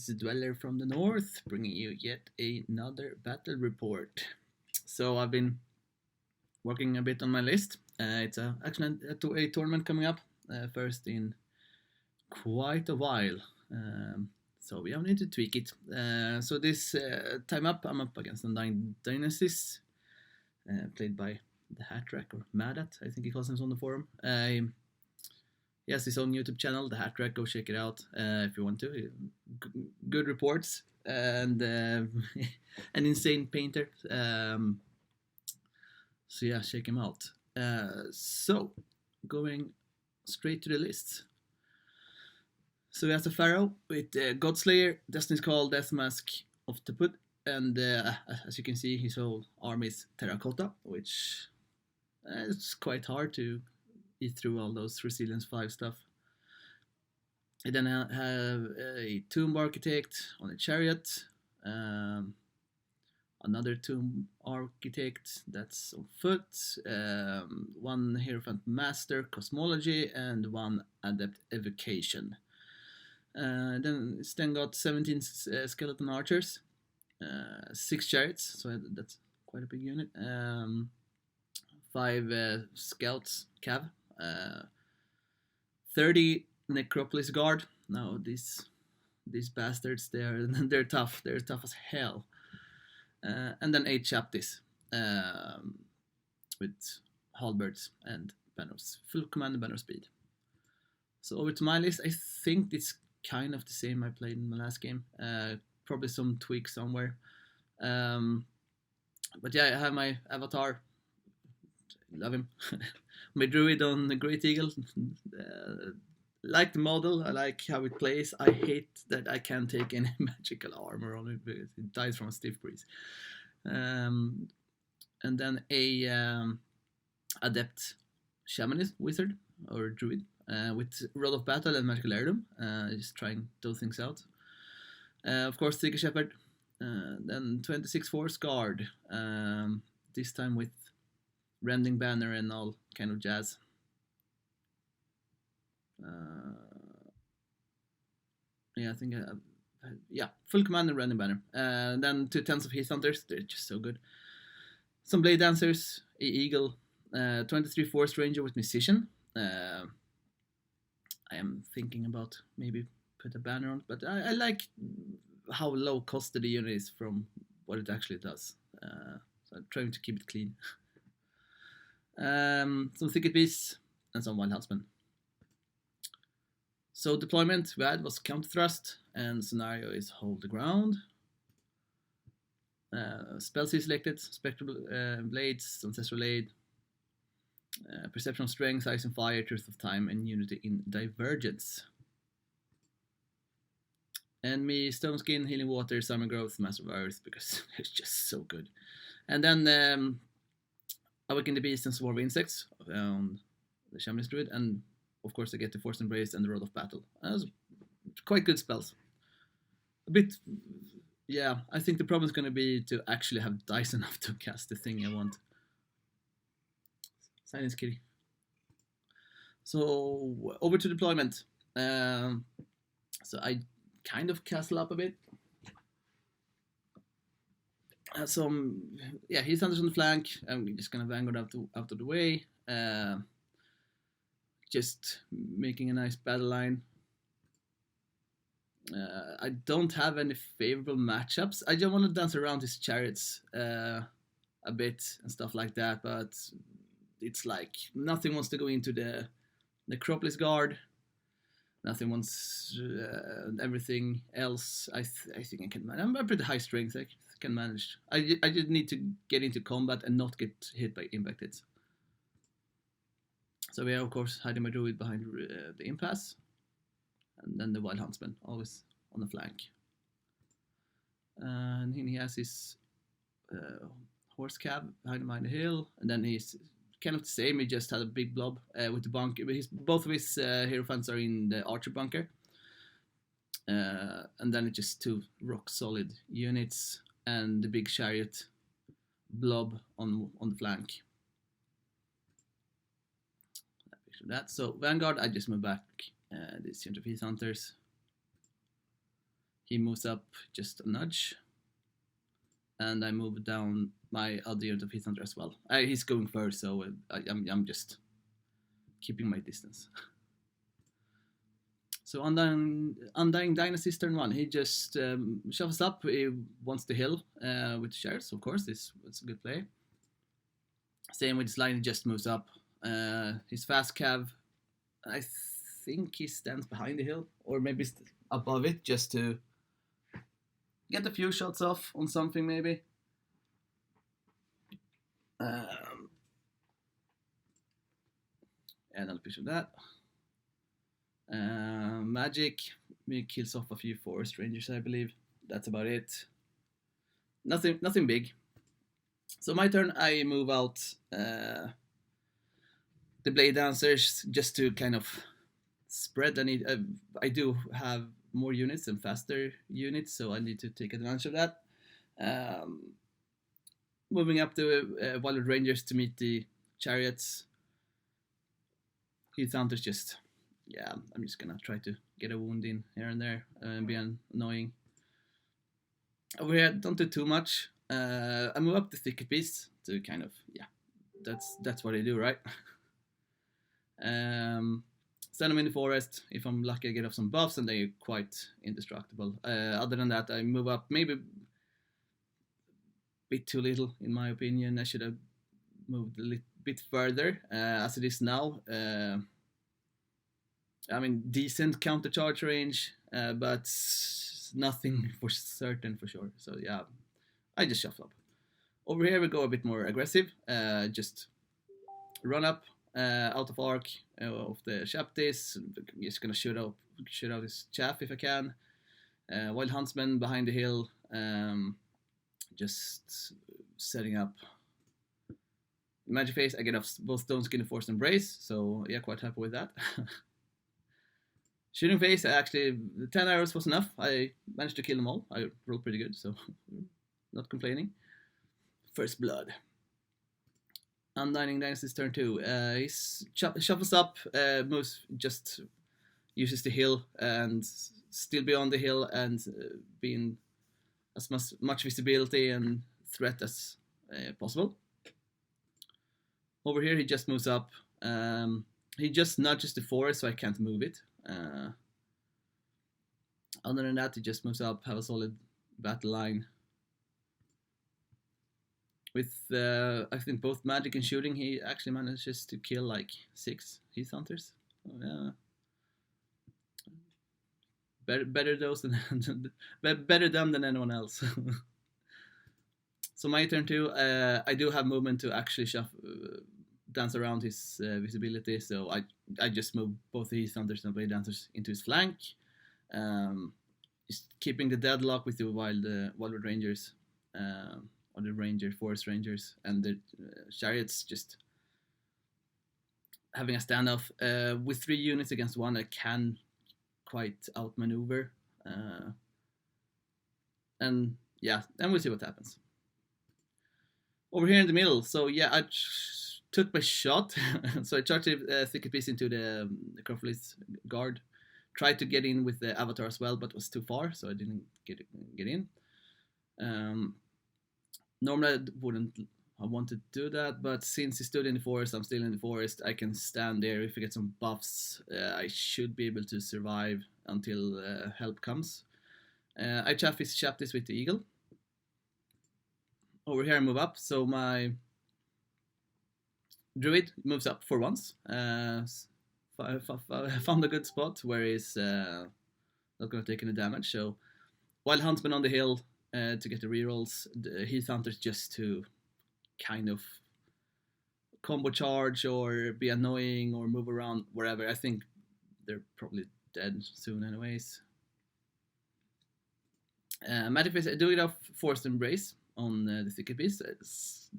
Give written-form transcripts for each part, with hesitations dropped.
is Dweller from the North, bringing you yet another battle report. So I've been working a bit on my list. It's actually a tournament coming up, first in quite a while. So we need to tweak it. So this time up, I'm up against Undying Dynasties, played by the Hat Rack, or Madat, I think he calls him on the forum. He has his own YouTube channel, the Hat Rack. Go check it out if you want to. Good reports and an insane painter. So yeah, check him out. So going straight to the list. So we have the Pharaoh with Godslayer, Destiny's Call, Death Mask of Teput, and as you can see, his whole army is Terracotta, which it's quite hard to eat through all those Resilience 5 stuff. I then have a Tomb Architect on a Chariot, another Tomb Architect that's on foot, one Hierophant Master Cosmology, and one Adept Evocation. Then it's then got 17 Skeleton Archers, 6 Chariots, so that's quite a big unit, 5 Scouts Cav, 30 Necropolis Guard. Now these bastards, they're tough. They're tough as hell. And then 8 Chaptis with halberds and banners, full command and banner speed. So over to my list. I think it's kind of the same I played in my last game. Probably some tweaks somewhere. But yeah, I have my avatar. Love him. My druid on the Great Eagle. Like the model, I like how it plays. I hate that I can't take any magical armor on it because it dies from a stiff breeze. And then a Adept Shamanist Wizard or Druid with Rod of Battle and Magical Heirloom. Just trying those things out. Of course, Seeker Shepherd. Then 26 Force Guard. This time with Rending Banner and all kind of jazz. Yeah, I think full command and Rending Banner. Then 2 Tens of Heath Hunters, they're just so good. Some Blade Dancers, a Eagle, 23 Forest Ranger with Musician. I am thinking about maybe put a banner on, but I like how low costed the unit is from what it actually does. So I'm trying to keep it clean. Some Thicket Beasts and some Wild Huntsmen. So deployment we had was Counter Thrust, and scenario is Hold the Ground. Spells he selected: Spectral Blades, Ancestral Aid, Perception of Strength, Ice and Fire, Truth of Time, and Unity in Divergence. And me, Stone Skin, Healing Water, Summer Growth, Master of Earth, because it's just so good. And then Awaken the Beast and Swarm of Insects on the Shamanist Druid, and of course I get the Force Embrace and the Rod of Battle. Those quite good spells. A bit, yeah, I think the problem is going to be to actually have dice enough to cast the thing I want. Silence Kitty. So over to deployment. So I kind of castle up a bit. Some Heath Hunters on the flank. I'm just gonna Vanguard out of the way. Just making a nice battle line. I don't have any favorable matchups. I just want to dance around his chariots a bit and stuff like that, but it's like nothing wants to go into the Necropolis Guard. Nothing wants everything else. I think I can manage. I'm pretty high strength. I can manage. I just need to get into combat and not get hit by impact hits. So we are of course hiding my druid behind the impasse, and then the Wild Huntsman always on the flank. And he has his horse cab hiding behind the hill, and then he's kind of the same. He just had a big blob with the bunker. Both of his Hierophants are in the archer bunker, and then it's just 2 rock solid units and the big chariot blob on the flank. That. So Vanguard, I just move back this unit of Heath Hunters. He moves up just a nudge, and I move down my other unit of Heath Hunter as well. He's going first, so I'm just keeping my distance. So Undying Dynasties turn 1. He just shuffles up. He wants to heal with shares, of course. It's a good play. Same with his line, he just moves up. His fast cav, I think he stands behind the hill, or maybe above it, just to get a few shots off on something, maybe. Another picture of that. Magic, he kills off a few forest rangers, I believe. That's about it. Nothing big. So my turn, I move out the Blade Dancers just to kind of spread. I do have more units and faster units, so I need to take advantage of that. Moving up the Wild Rangers to meet the Chariots. Heath Hunters just, yeah, I'm just gonna try to get a wound in here and there and be annoying. Over here, don't do too much. I move up the Thicket Beast to kind of, yeah, that's what I do, right? Send them in the forest. If I'm lucky, I get off some buffs, and they're quite indestructible. Other than that, I move up maybe a bit too little, in my opinion. I should have moved a little bit further. As it is now, I mean, decent counter charge range, but nothing for certain for sure. So yeah, I just shuffle up. Over here we go a bit more aggressive. Just run up out of arc of the Shaptis. Just gonna shoot out his chaff if I can. Wild Huntsman behind the hill. Just setting up Magic Phase. I get off both Stone Skin and Forced Embrace, so yeah, quite happy with that. Shooting Phase, actually, the 10 arrows was enough. I managed to kill them all. I rolled pretty good, so not complaining. First Blood. Undying Dynasties turn 2. He shuffles up, moves, just uses the hill and still be on the hill and being as much visibility and threat as possible. Over here he just moves up. He just nudges the forest so I can't move it. Other than that, he just moves up, have a solid battle line. With, I think, both magic and shooting, he actually manages to kill like 6 Heath Hunters. Oh, yeah. Better those than better them than anyone else. So my turn too. I do have movement to actually dance around his visibility, so I just move both the Heath Hunters and Blade Dancers into his flank. Just keeping the deadlock with the Wild Rangers. Or the Forest Rangers, and the Chariots just having a standoff. With 3 units against 1, I can quite outmaneuver. And yeah, then we'll see what happens. Over here in the middle, so yeah, I took my shot. So I charged the Thicket Beast into the Necropolis Guard. Tried to get in with the Avatar as well, but was too far, so I didn't get in. Normally I wanted to do that, but since he stood in the forest, I'm still in the forest. I can stand there. If I get some buffs, I should be able to survive until help comes. I chaff this with the eagle. Over here I move up, so my druid moves up for once. Found a good spot where he's not going to take any damage. So Wild Huntsman on the hill. To get the rerolls, the Heath Hunters just to kind of combo charge or be annoying or move around wherever. I think they're probably dead soon anyways. Magic Phase, I do it off Forced Embrace on the Thicket Beast. It's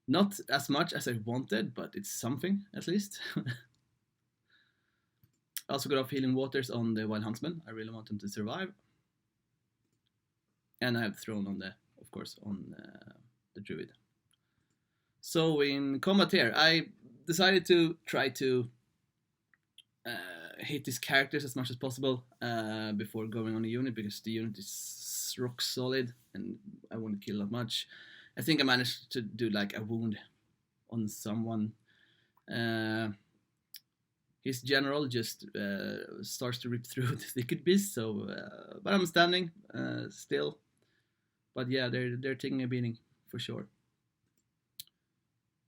not as much as I wanted, but it's something at least. I also got off Healing Waters on the Wild Huntsman. I really want him to survive. And I have thrown on of course, on the druid. So in combat here, I decided to try to hit his characters as much as possible before going on a unit, because the unit is rock solid and I won't kill that much. I think I managed to do like a wound on someone. His general just starts to rip through the thicket beast, so but I'm standing still. But yeah, they're taking a beating for sure.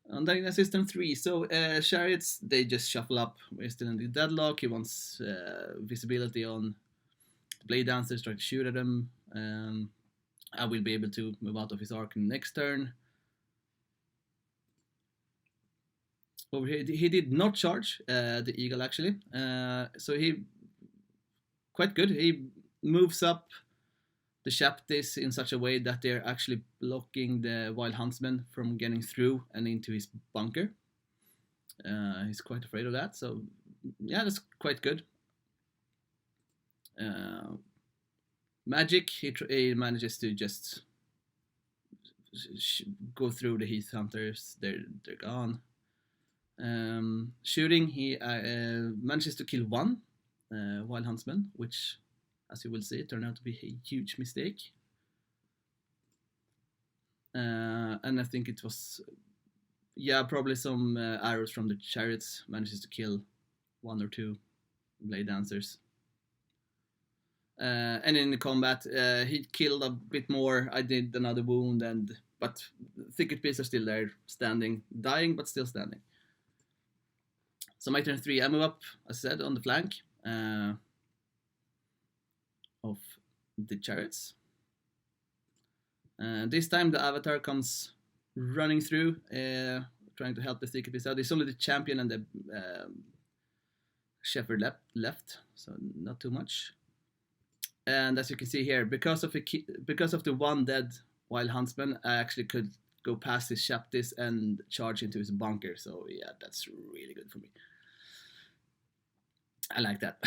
Undying Dynasties turn 3. So chariots, they just shuffle up. We're still in the deadlock. He wants visibility on blade dancers, try to shoot at them. I will be able to move out of his arc next turn. Over here, he did not charge the eagle actually. So he quite good. He moves up the Shaptis in such a way that they're actually blocking the Wild Huntsman from getting through and into his bunker. He's quite afraid of that, so yeah, that's quite good. Magic, he manages to just go through the Heath Hunters. They're gone. Shooting, he manages to kill one Wild Huntsman, which, as you will see, turned out to be a huge mistake. And I think it was, yeah, probably some arrows from the chariots manages to kill one or two blade dancers. And in the combat, he killed a bit more. I did another wound, but thicket beasts are still there, standing, dying, but still standing. So my turn 3, I move up, as I said, on the flank of the chariots. This time the avatar comes running through, trying to help the thicket beast out. It's only the champion and the shepherd left, so not too much. And as you can see here, because of the one dead Wild Huntsman, I actually could go past his Shaptis and charge into his bunker. So yeah, that's really good for me. I like that.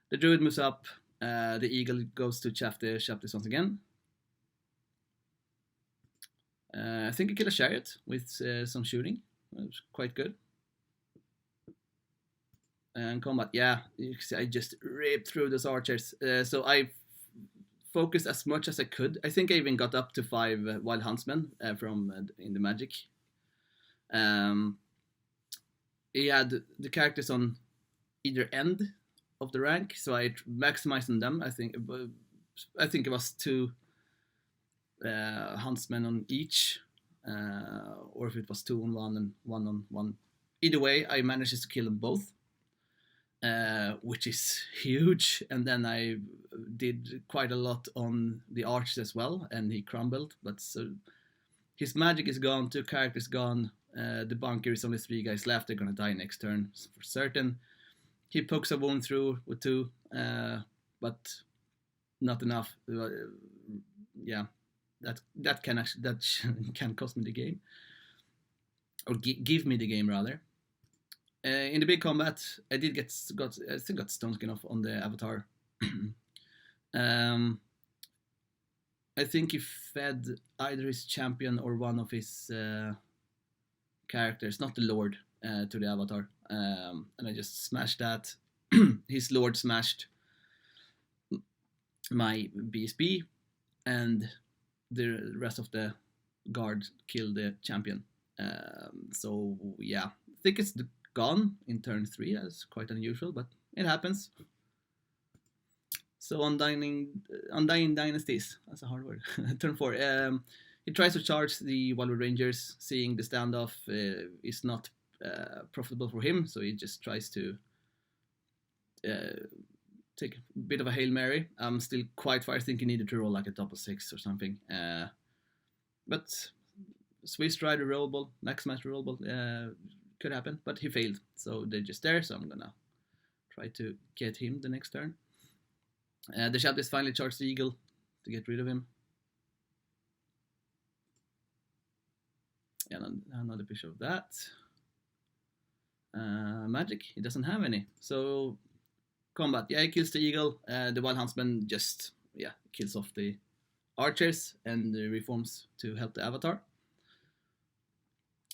The druid moves up. The eagle goes to chaff the Shaptis once again. I think I kill a chariot with some shooting. It was quite good. And combat, yeah, you can see I just ripped through those archers. So I focused as much as I could. I think I even got up to 5 Wild Huntsmen from in the magic. He had the characters on either end of the rank, so I maximized on them. I think it was 2 huntsmen on each, or if it was 2 on 1 and 1 on 1. Either way, I managed to kill them both. Which is huge, and then I did quite a lot on the archers as well, and he crumbled. But so his magic is gone, 2 characters gone. The bunker is only 3 guys left. They're gonna die next turn for certain. He pokes a wound through with 2, but not enough. Yeah, that can cost me the game, or give me the game rather. In the big combat, I did got stone skin off on the avatar. I think he fed either his champion or one of his characters, not the lord, to the avatar, and I just smashed that. His lord smashed my BSB, and the rest of the guard killed the champion. So yeah, I think it's gone in turn 3. That's quite unusual, but it happens. So Undying Dynasties, that's a hard word. Turn 4. He tries to charge the Wildwood Rangers, seeing the standoff is not profitable for him, so he just tries to take a bit of a Hail Mary. I'm still quite far. I think he needed to roll like a double 6 or something. But Swiss Rider rollable, Max Match rollable, could happen, but he failed, so they're just there. So I'm gonna try to get him the next turn. The Shaptis finally charged the eagle to get rid of him. And another picture of that. Magic, he doesn't have any. So combat, yeah, he kills the eagle. The Wild Huntsman just kills off the archers and reforms to help the avatar.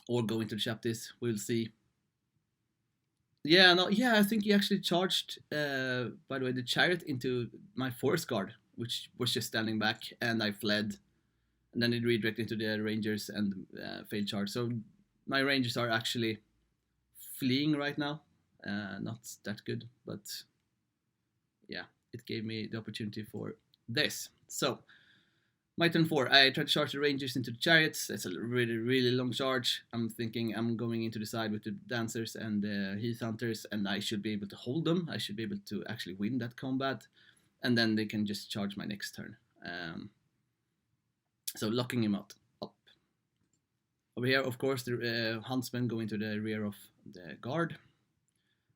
Or go into the Shaptis, we'll see. Yeah, no, yeah, I think he actually charged, by the way, the chariot into my forest guard, which was just standing back, and I fled. And then it redirected into the rangers and failed charge. So my rangers are actually fleeing right now. Not that good, but yeah, it gave me the opportunity for this. So my turn 4, I try to charge the rangers into the chariots. It's a really, really long charge. I'm thinking I'm going into the side with the dancers and the heath hunters, and I should be able to hold them. I should be able to actually win that combat, and then they can just charge my next turn. So locking him out up. Over here, of course, the huntsmen go into the rear of the guard.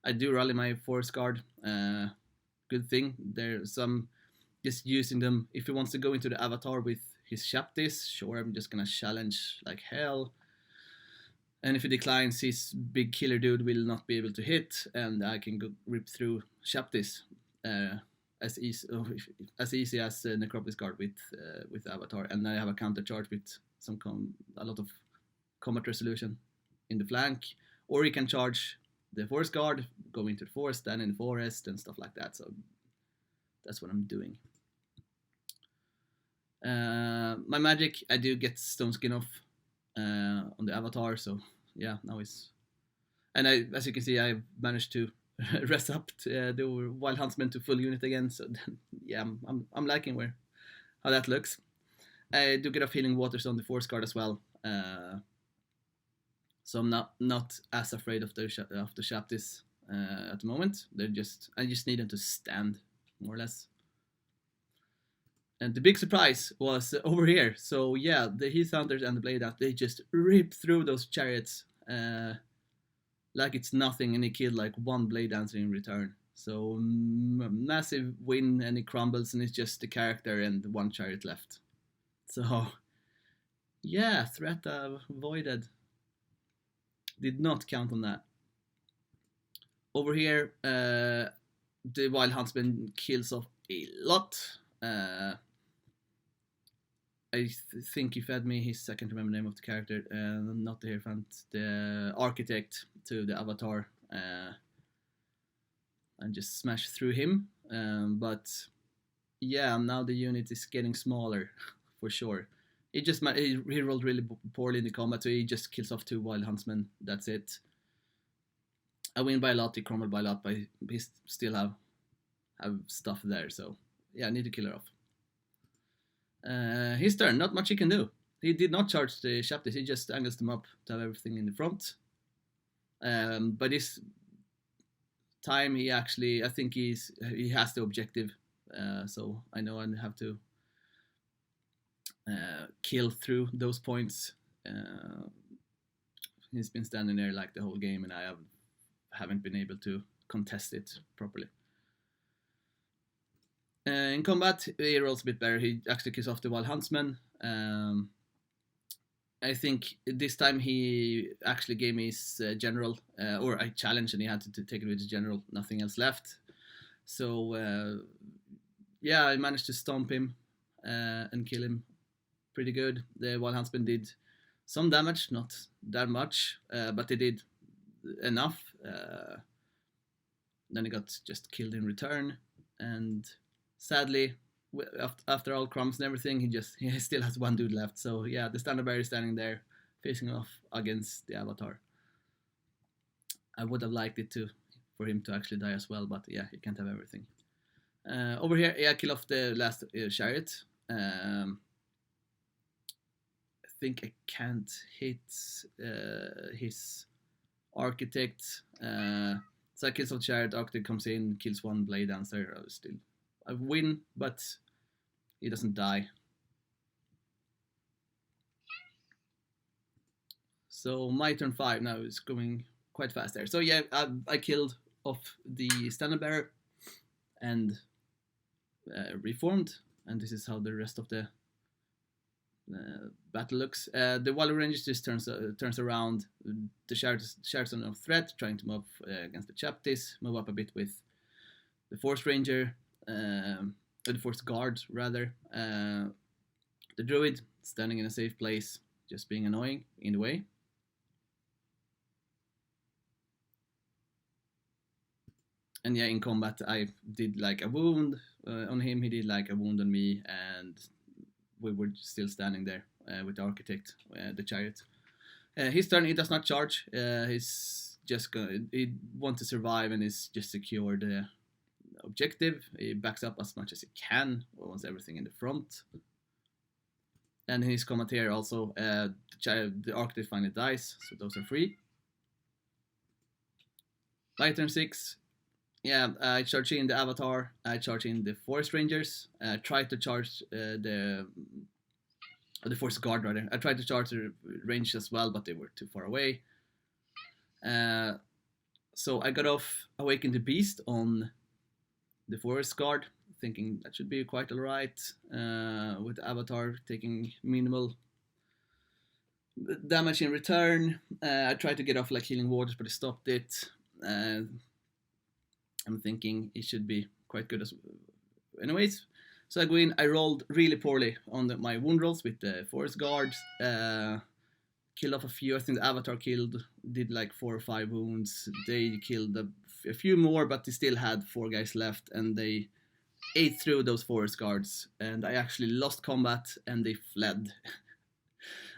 I do rally my forest guard. Good thing. There's some just using them. If he wants to go into the avatar with his Shaptis, sure, I'm just gonna challenge like hell. And if he declines, his big killer dude will not be able to hit, and I can go rip through Shaptis as easy as Necropolis guard with Avatar. And I have a counter charge with a lot of combat resolution in the flank, or he can charge the forest guard, go into the forest, stand in the forest, and stuff like that. So that's what I'm doing. My magic, I do get stone skin off on the avatar, so yeah, now it's, and as you can see, I managed to rest up the wild huntsman to full unit again. So yeah, I'm liking how that looks. I do get off healing waters on the force guard as well, so I'm not as afraid of the Shaptis at the moment. I just need them to stand more or less. And the big surprise was over here. So yeah, the Heath Hunters and the Blade Out, they just rip through those chariots like it's nothing, and he killed like one Blade Dancer in return. So massive win, and he crumbles, and it's just the character and one chariot left. So yeah, threat avoided. Did not count on that. Over here, the Wild Huntsman kills off a lot. I think he fed me I can't remember the name of the character, not the Hierophant, the Architect to the Avatar, and just smash through him. But yeah, now the unit is getting smaller for sure. He rolled really poorly in the combat, so he just kills off 2 Wild Huntsmen. That's it. I win by a lot, he crumbled by a lot, but he still have stuff there, so yeah, I need to kill her off. His turn, not much he can do. He did not charge the Shaptis, he just angles them up to have everything in the front. But this time I think he has the objective, so I know I have to kill through those points. He's been standing there like the whole game, and I haven't been able to contest it properly. In combat, he rolls a bit better. He actually kills off the Wild Huntsman. I think this time he actually gave me his general, or I challenged and he had to take it with his general. Nothing else left. So yeah, I managed to stomp him and kill him pretty good. The Wild Huntsman did some damage, not that much, but they did enough. Then he got just killed in return, and sadly, after all crumbs and everything, he still has 1 dude left. So yeah, the standard bearer is standing there, facing off against the Avatar. I would have liked it for him to actually die as well, but yeah, he can't have everything. Over here, yeah, kill off the last chariot. I think I can't hit his Architect. So I kill some chariot, Architect comes in, kills 1 Blade Dancer. I win, but he doesn't die. So my turn 5 now is going quite fast there. So yeah, I killed off the standard bearer and reformed, and this is how the rest of the battle looks. The Wild Ranger just turns around. The Sheriff's on threat, trying to move against the Chaptis, move up a bit with the Force Ranger, the Force Guard rather. The Druid standing in a safe place, just being annoying in the way. And yeah, in combat I did like a wound on him, he did like a wound on me, and we were still standing there with the architect, the chariot. His turn, he does not charge. He's just he wants to survive and is just secure the objective. He backs up as much as he can, wants everything in the front. And in his combat here also, the architect finally dies, so those are free. My turn 6. Yeah, I charge in the Avatar, I charge in the Forest Rangers, try to charge the Forest Guard rather. I tried to charge the range as well, but they were too far away. So I got off Awaken the Beast on the Forest Guard, thinking that should be quite alright, with the Avatar taking minimal damage in return. I tried to get off like Healing Waters, but he stopped it. I'm thinking it should be quite good as anyways. So I go in, I rolled really poorly on my wound rolls with the Forest Guards. Killed off a few. I think the Avatar did like 4 or 5 wounds. They killed a few more, but they still had 4 guys left, and they ate through those Forest Guards. And I actually lost combat, and they fled.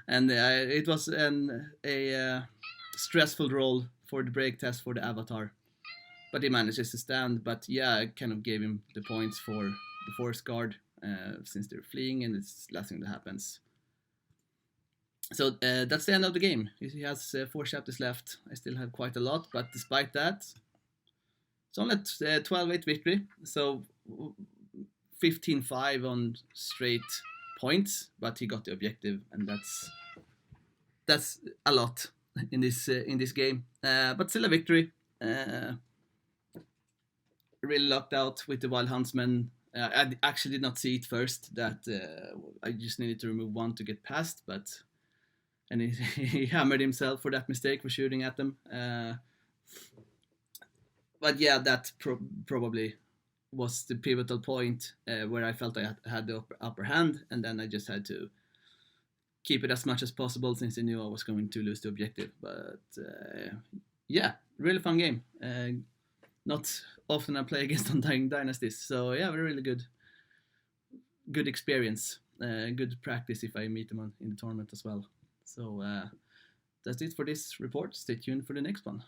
And it was a stressful roll for the break test for the Avatar. But he manages to stand. But yeah, I kind of gave him the points for the Forest Guard, since they're fleeing, and it's the last thing that happens. So that's the end of the game. He has 4 chapters left. I still have quite a lot, but despite that, it's only 12-8 victory. So 15-5 on straight points, but he got the objective, and that's a lot in this game. But still a victory. Really lucked out with the Wild Huntsman. I actually did not see it first, that I just needed to remove 1 to get past, and he hammered himself for that mistake for shooting at them. But yeah, that probably was the pivotal point where I felt I had the upper hand, and then I just had to keep it as much as possible since I knew I was going to lose the objective. But yeah, really fun game. Not often I play against Undying Dynasties, so yeah, really good experience. Good practice if I meet them in the tournament as well. So that's it for this report. Stay tuned for the next one.